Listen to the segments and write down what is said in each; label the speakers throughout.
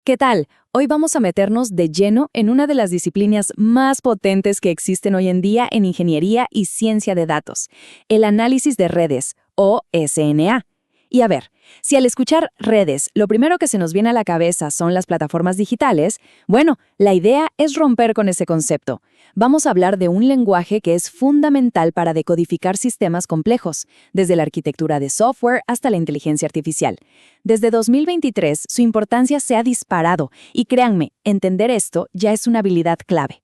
Speaker 1: ¿Qué tal? Hoy vamos a meternos de lleno en una de las disciplinas más potentes que existen hoy en día en ingeniería y ciencia de datos, el análisis de redes, o SNA. Y a ver, si al escuchar redes, lo primero que se nos viene a la cabeza son las plataformas digitales, bueno, la idea es romper con ese concepto. Vamos a hablar de un lenguaje que es fundamental para decodificar sistemas complejos, desde la arquitectura de software hasta la inteligencia artificial. Desde 2023, su importancia se ha disparado y créanme, entender esto ya es una habilidad clave.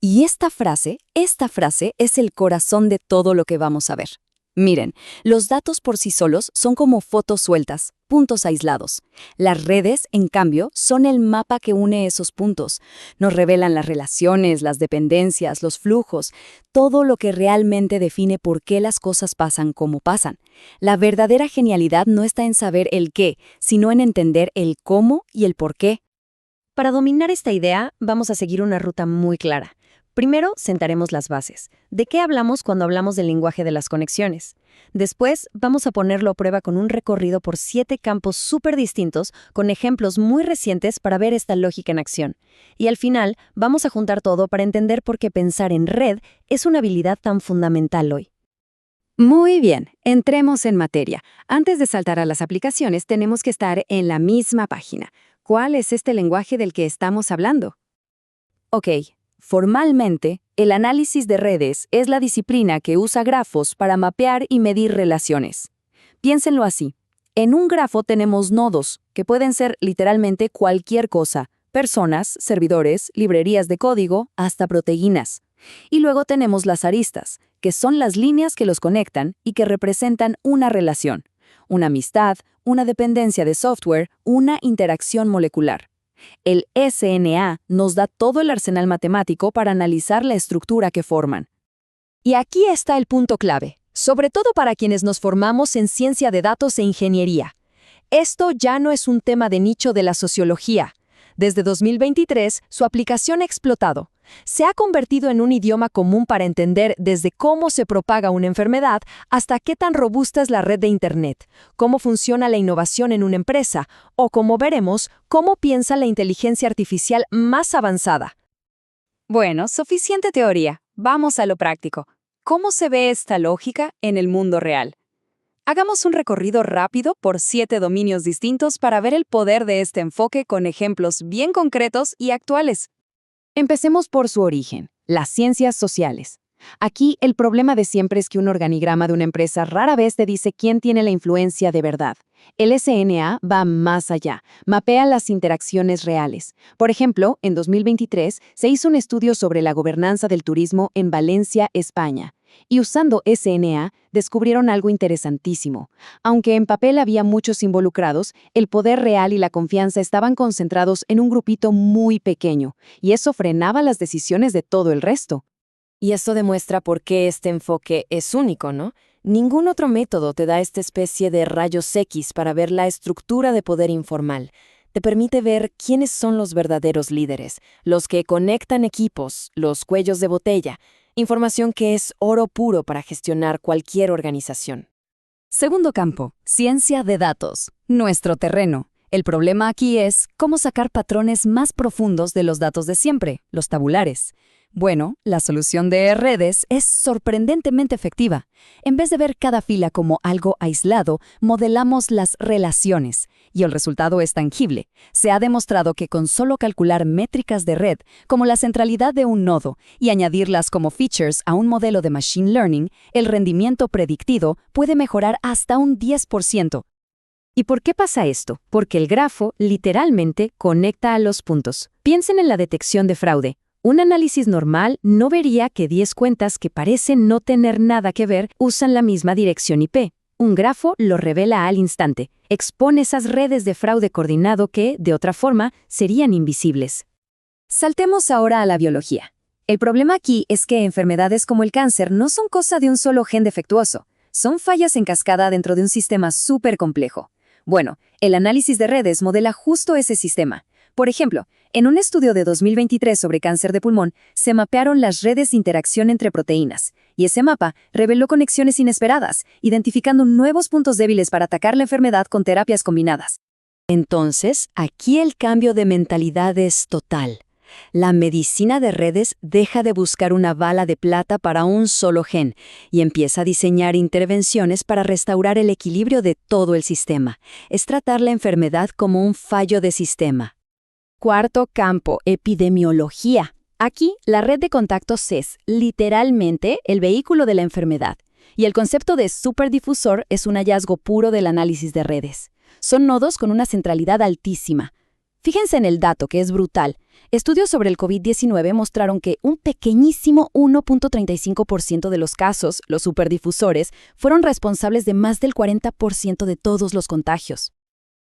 Speaker 2: Y esta frase es el corazón de todo lo que vamos a ver. Miren, los datos por sí solos son como fotos sueltas, puntos aislados. Las redes, en cambio, son el mapa que une esos puntos. Nos revelan las relaciones, las dependencias, los flujos, todo lo que realmente define por qué las cosas pasan como pasan. La verdadera genialidad no está en saber el qué, sino en entender el cómo y el por qué.
Speaker 3: Para dominar esta idea, vamos a seguir una ruta muy clara. Primero, sentaremos las bases. ¿De qué hablamos cuando hablamos del lenguaje de las conexiones? Después, vamos a ponerlo a prueba con un recorrido por 7 campos súper distintos, con ejemplos muy recientes para ver esta lógica en acción. Y al final, vamos a juntar todo para entender por qué pensar en red es una habilidad tan fundamental hoy.
Speaker 2: Muy bien, entremos en materia. Antes de saltar a las aplicaciones, tenemos que estar en la misma página. ¿Cuál es este lenguaje del que estamos hablando?
Speaker 1: Ok, formalmente, el análisis de redes es la disciplina que usa grafos para mapear y medir relaciones. Piénsenlo así. En un grafo tenemos nodos, que pueden ser literalmente cualquier cosa, personas, servidores, librerías de código, hasta proteínas. Y luego tenemos las aristas, que son las líneas que los conectan y que representan una relación, una amistad, una dependencia de software, una interacción molecular. El SNA nos da todo el arsenal matemático para analizar la estructura que forman.
Speaker 3: Y aquí está el punto clave, sobre todo para quienes nos formamos en ciencia de datos e ingeniería. Esto ya no es un tema de nicho de la sociología. Desde 2023, su aplicación ha explotado. Se ha convertido en un idioma común para entender desde cómo se propaga una enfermedad hasta qué tan robusta es la red de Internet, cómo funciona la innovación en una empresa o, como veremos, cómo piensa la inteligencia artificial más avanzada.
Speaker 1: Bueno, suficiente teoría. Vamos a lo práctico. ¿Cómo se ve esta lógica en el mundo real? Hagamos un recorrido rápido por 7 dominios distintos para ver el poder de este enfoque con ejemplos bien concretos y actuales. Empecemos por su origen, las ciencias sociales. Aquí el problema de siempre es que un organigrama de una empresa rara vez te dice quién tiene la influencia de verdad. El SNA va más allá, mapea las interacciones reales. Por ejemplo, en 2023 se hizo un estudio sobre la gobernanza del turismo en Valencia, España. Y usando SNA, descubrieron algo interesantísimo. Aunque en papel había muchos involucrados, el poder real y la confianza estaban concentrados en un grupito muy pequeño, y eso frenaba las decisiones de todo el resto.
Speaker 3: Y esto demuestra por qué este enfoque es único, ¿no? Ningún otro método te da esta especie de rayos X para ver la estructura de poder informal. Te permite ver quiénes son los verdaderos líderes, los que conectan equipos, los cuellos de botella. Información que es oro puro para gestionar cualquier organización.
Speaker 2: Segundo campo, ciencia de datos, nuestro terreno. El problema aquí es cómo sacar patrones más profundos de los datos de siempre, los tabulares. Bueno, la solución de redes es sorprendentemente efectiva. En vez de ver cada fila como algo aislado, modelamos las relaciones, y el resultado es tangible. Se ha demostrado que con solo calcular métricas de red, como la centralidad de un nodo, y añadirlas como features a un modelo de machine learning, el rendimiento predictido puede mejorar hasta un 10%.
Speaker 3: ¿Y por qué pasa esto? Porque el grafo literalmente conecta a los puntos. Piensen en la detección de fraude. Un análisis normal no vería que 10 cuentas que parecen no tener nada que ver usan la misma dirección IP. Un grafo lo revela al instante, expone esas redes de fraude coordinado que, de otra forma, serían invisibles. Saltemos ahora a la biología. El problema aquí es que enfermedades como el cáncer no son cosa de un solo gen defectuoso, son fallas en cascada dentro de un sistema súper complejo. Bueno, el análisis de redes modela justo ese sistema. Por ejemplo, en un estudio de 2023 sobre cáncer de pulmón, se mapearon las redes de interacción entre proteínas, y ese mapa reveló conexiones inesperadas, identificando nuevos puntos débiles para atacar la enfermedad con terapias combinadas.
Speaker 2: Entonces, aquí el cambio de mentalidad es total. La medicina de redes deja de buscar una bala de plata para un solo gen y empieza a diseñar intervenciones para restaurar el equilibrio de todo el sistema. Es tratar la enfermedad como un fallo de sistema.
Speaker 3: Cuarto campo, epidemiología. Aquí, la red de contactos es, literalmente, el vehículo de la enfermedad. Y el concepto de superdifusor es un hallazgo puro del análisis de redes. Son nodos con una centralidad altísima. Fíjense en el dato, que es brutal. Estudios sobre el COVID-19 mostraron que un pequeñísimo 1.35% de los casos, los superdifusores, fueron responsables de más del 40% de todos los contagios.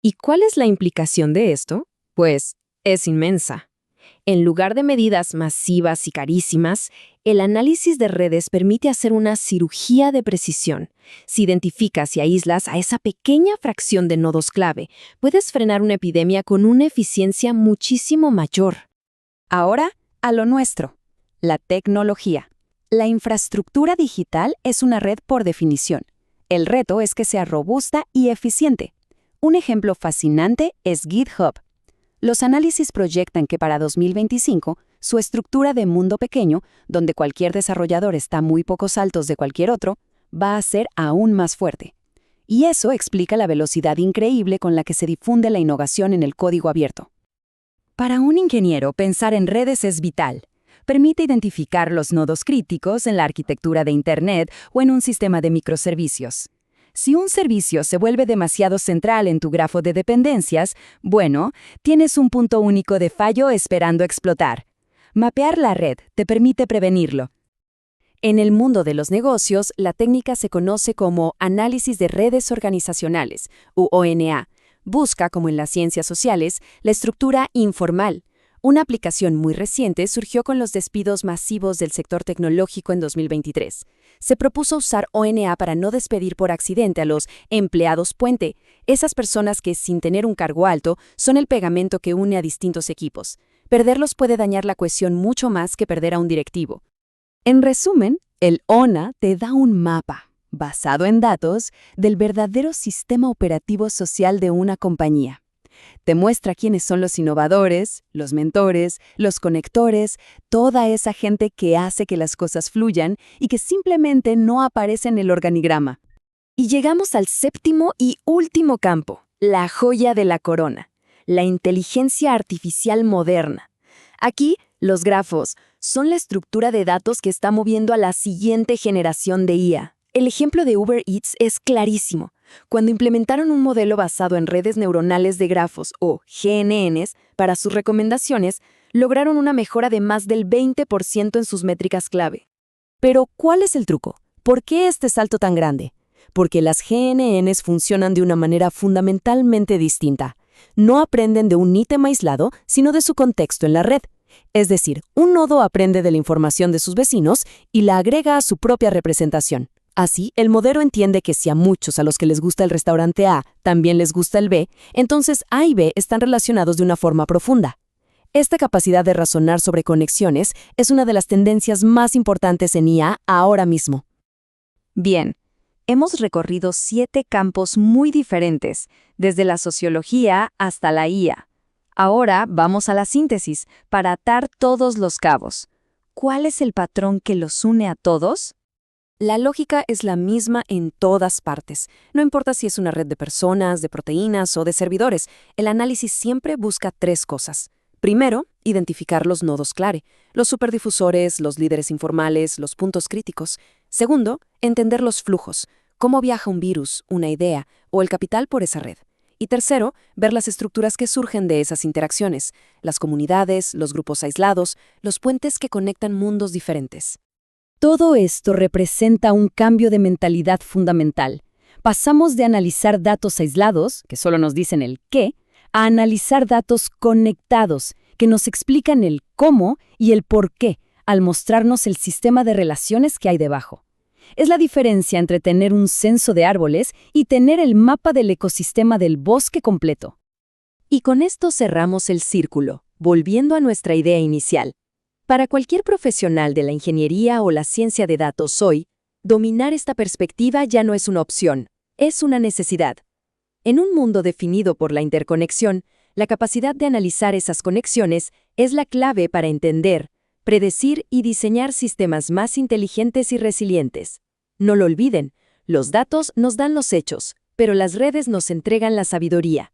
Speaker 1: ¿Y cuál es la implicación de esto? Pues es inmensa. En lugar de medidas masivas y carísimas, el análisis de redes permite hacer una cirugía de precisión. Si identificas y aíslas a esa pequeña fracción de nodos clave, puedes frenar una epidemia con una eficiencia muchísimo mayor.
Speaker 2: Ahora, a lo nuestro, la tecnología. La infraestructura digital es una red por definición. El reto es que sea robusta y eficiente. Un ejemplo fascinante es GitHub. Los análisis proyectan que para 2025, su estructura de mundo pequeño, donde cualquier desarrollador está a muy pocos saltos de cualquier otro, va a ser aún más fuerte. Y eso explica la velocidad increíble con la que se difunde la innovación en el código abierto. Para un ingeniero, pensar en redes es vital. Permite identificar los nodos críticos en la arquitectura de Internet o en un sistema de microservicios. Si un servicio se vuelve demasiado central en tu grafo de dependencias, bueno, tienes un punto único de fallo esperando explotar. Mapear la red te permite prevenirlo. En el mundo de los negocios, la técnica se conoce como análisis de redes organizacionales, u ONA. Busca, como en las ciencias sociales, la estructura informal. Una aplicación muy reciente surgió con los despidos masivos del sector tecnológico en 2023. Se propuso usar ONA para no despedir por accidente a los empleados puente, esas personas que, sin tener un cargo alto, son el pegamento que une a distintos equipos. Perderlos puede dañar la cohesión mucho más que perder a un directivo. En resumen, el ONA te da un mapa, basado en datos, del verdadero sistema operativo social de una compañía. Te muestra quiénes son los innovadores, los mentores, los conectores, toda esa gente que hace que las cosas fluyan y que simplemente no aparece en el organigrama. Y llegamos al séptimo y último campo, la joya de la corona, la inteligencia artificial moderna. Aquí, los grafos son la estructura de datos que está moviendo a la siguiente generación de IA. El ejemplo de Uber Eats es clarísimo. Cuando implementaron un modelo basado en redes neuronales de grafos, o GNNs, para sus recomendaciones, lograron una mejora de más del 20% en sus métricas clave. Pero, ¿cuál es el truco? ¿Por qué este salto tan grande? Porque las GNNs funcionan de una manera fundamentalmente distinta. No aprenden de un ítem aislado, sino de su contexto en la red. Es decir, un nodo aprende de la información de sus vecinos y la agrega a su propia representación. Así, el modelo entiende que si a muchos a los que les gusta el restaurante A también les gusta el B, entonces A y B están relacionados de una forma profunda. Esta capacidad de razonar sobre conexiones es una de las tendencias más importantes en IA ahora mismo.
Speaker 1: Bien, hemos recorrido 7 campos muy diferentes, desde la sociología hasta la IA. Ahora vamos a la síntesis, para atar todos los cabos. ¿Cuál es el patrón que los une a todos?
Speaker 2: La lógica es la misma en todas partes. No importa si es una red de personas, de proteínas o de servidores, el análisis siempre busca 3 cosas. Primero, identificar los nodos clave, los superdifusores, los líderes informales, los puntos críticos. Segundo, entender los flujos, cómo viaja un virus, una idea o el capital por esa red. Y tercero, ver las estructuras que surgen de esas interacciones, las comunidades, los grupos aislados, los puentes que conectan mundos diferentes. Todo esto representa un cambio de mentalidad fundamental. Pasamos de analizar datos aislados, que solo nos dicen el qué, a analizar datos conectados, que nos explican el cómo y el por qué, al mostrarnos el sistema de relaciones que hay debajo. Es la diferencia entre tener un censo de árboles y tener el mapa del ecosistema del bosque completo.
Speaker 1: Y con esto cerramos el círculo, volviendo a nuestra idea inicial. Para cualquier profesional de la ingeniería o la ciencia de datos hoy, dominar esta perspectiva ya no es una opción, es una necesidad.
Speaker 3: En un mundo definido por la interconexión, la capacidad de analizar esas conexiones es la clave para entender, predecir y diseñar sistemas más inteligentes y resilientes. No lo olviden, los datos nos dan los hechos, pero las redes nos entregan la sabiduría.